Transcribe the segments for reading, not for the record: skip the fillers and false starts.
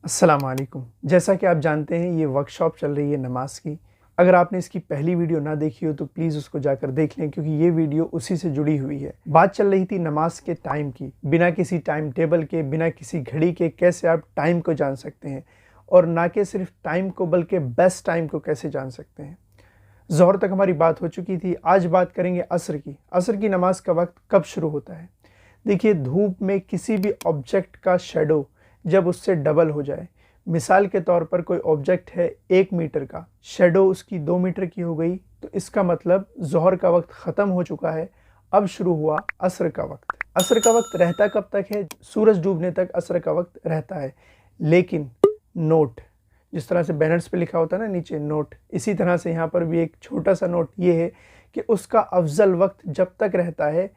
अस्सलामुअलैकुम। जैसा कि आप जानते हैं ये वर्कशॉप चल रही है नमाज की। अगर आपने इसकी पहली वीडियो ना देखी हो तो प्लीज़ उसको जाकर देख लें, क्योंकि ये वीडियो उसी से जुड़ी हुई है। बात चल रही थी नमाज के टाइम की। बिना किसी टाइम टेबल के, बिना किसी घड़ी के कैसे आप टाइम को जान सकते हैं, और ना कि सिर्फ टाइम को बल्कि बेस्ट टाइम को कैसे जान सकते हैं। ज़ोहर तक हमारी बात हो चुकी थी। आज बात करेंगे असर की। असर की नमाज का वक्त कब शुरू होता है। देखिए, धूप में किसी भी ऑब्जेक्ट का शेडो जब उससे डबल हो जाए, मिसाल के तौर पर कोई ऑब्जेक्ट है 1 मीटर का, शेडो उसकी 2 मीटर की हो गई, तो इसका मतलब ज़ोहर का वक्त ख़त्म हो चुका है। अब शुरू हुआ असर का वक्त। असर का वक्त रहता कब तक है? सूरज डूबने तक असर का वक्त रहता है। लेकिन नोट, जिस तरह से बैनर्स पे लिखा होता है ना नीचे नोट, इसी तरह से यहाँ पर भी एक छोटा सा नोट ये है कि उसका अफजल वक्त जब तक रहता है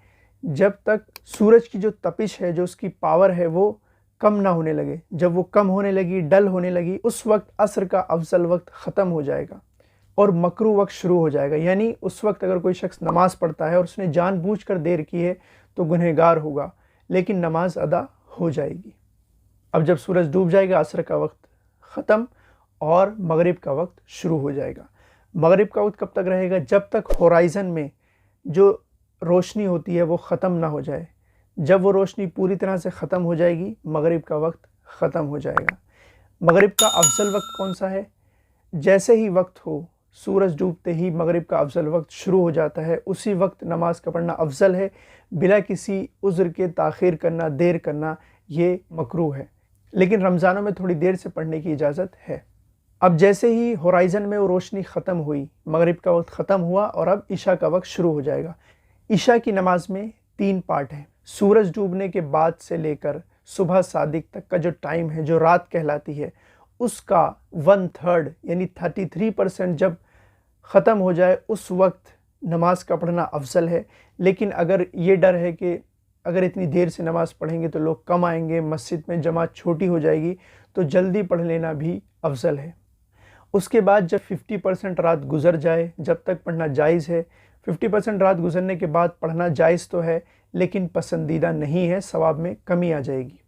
जब तक सूरज की जो तपिश है, जो उसकी पावर है, वो कम ना होने लगे। जब वो कम होने लगी, डल होने लगी, उस वक्त असर का अफजल वक्त ख़त्म हो जाएगा और मकरू वक्त शुरू हो जाएगा। यानी उस वक्त अगर कोई शख्स नमाज पढ़ता है और उसने जानबूझकर देर की है तो गुनहगार होगा, लेकिन नमाज अदा हो जाएगी। अब जब सूरज डूब जाएगा असर का वक्त ख़त्म और मगरिब का वक्त शुरू हो जाएगा। मगरिब का वक्त कब तक रहेगा? जब तक होराइज़न में जो रोशनी होती है वो ख़त्म ना हो जाए। जब वो रोशनी पूरी तरह से ख़त्म हो जाएगी, मगरिब का वक्त ख़त्म हो जाएगा। मगरिब का अफजल वक्त कौन सा है? जैसे ही वक्त हो, सूरज डूबते ही मगरिब का अफजल वक्त शुरू हो जाता है। उसी वक्त नमाज का पढ़ना अफजल है। बिला किसी उज़्र के ताख़ीर करना, देर करना, ये मकरूह है। लेकिन रमज़ानों में थोड़ी देर से पढ़ने की इजाज़त है। अब जैसे ही होराइज़न में वो रोशनी ख़त्म हुई, मगरिब का वक्त ख़त्म हुआ और अब इशा का वक्त शुरू हो जाएगा। इशा की नमाज में 3 पार्ट हैं। सूरज डूबने के बाद से लेकर सुबह सादिक तक का जो टाइम है, जो रात कहलाती है, उसका 1/3 यानी 33% जब ख़त्म हो जाए उस वक्त नमाज का पढ़ना अफजल है। लेकिन अगर ये डर है कि अगर इतनी देर से नमाज़ पढ़ेंगे तो लोग कम आएंगे, मस्जिद में जमात छोटी हो जाएगी, तो जल्दी पढ़ लेना भी अफजल है। उसके बाद जब 50% रात गुजर जाए, जब तक पढ़ना जायज़ है। 50% रात गुजरने के बाद पढ़ना जायज़ तो है, लेकिन पसंदीदा नहीं है, सवाब में कमी आ जाएगी।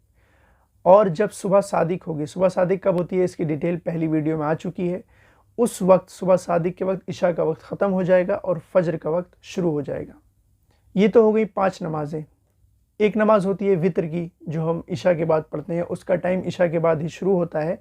और जब सुबह सादिक होगी, सुबह सादिक कब होती है इसकी डिटेल पहली वीडियो में आ चुकी है। उस वक्त सुबह सादिक के वक्त इशा का वक्त ख़त्म हो जाएगा और फजर का वक्त शुरू हो जाएगा। ये तो हो गई 5 नमाज़ें। एक नमाज होती है वितर की, जो हम इशा के बाद पढ़ते हैं। उसका टाइम इशा के बाद ही शुरू होता है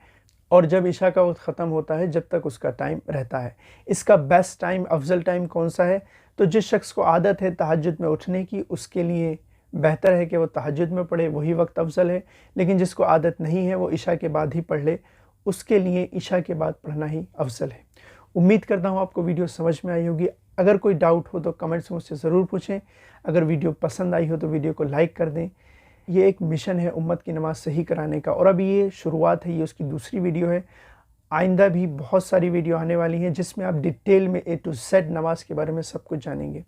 और जब इशा का वक्त ख़त्म होता है जब तक उसका टाइम रहता है। इसका बेस्ट टाइम, अफजल टाइम कौन सा है? तो जिस शख्स को आदत है तहज्जुद में उठने की, उसके लिए बेहतर है कि वो तहज्जुद में पढ़े, वही वक्त अफजल है। लेकिन जिसको आदत नहीं है वो इशा के बाद ही पढ़ ले, उसके लिए इशा के बाद पढ़ना ही अफजल है। उम्मीद करता हूँ आपको वीडियो समझ में आई होगी। अगर कोई डाउट हो तो कमेंट्स में मुझसे ज़रूर पूछें। अगर वीडियो पसंद आई हो तो वीडियो को लाइक कर दें। ये एक मिशन है उम्मत की नमाज़ सही कराने का, और अभी ये शुरुआत है, ये उसकी दूसरी वीडियो है। आइंदा भी बहुत सारी वीडियो आने वाली हैं जिसमें आप डिटेल में A to Z नमाज के बारे में सब कुछ जानेंगे।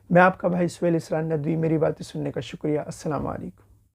मैं आपका भाई सुहेल इसरार नदवी। मेरी बातें सुनने का शुक्रिया। अस्सलाम वालेकुम।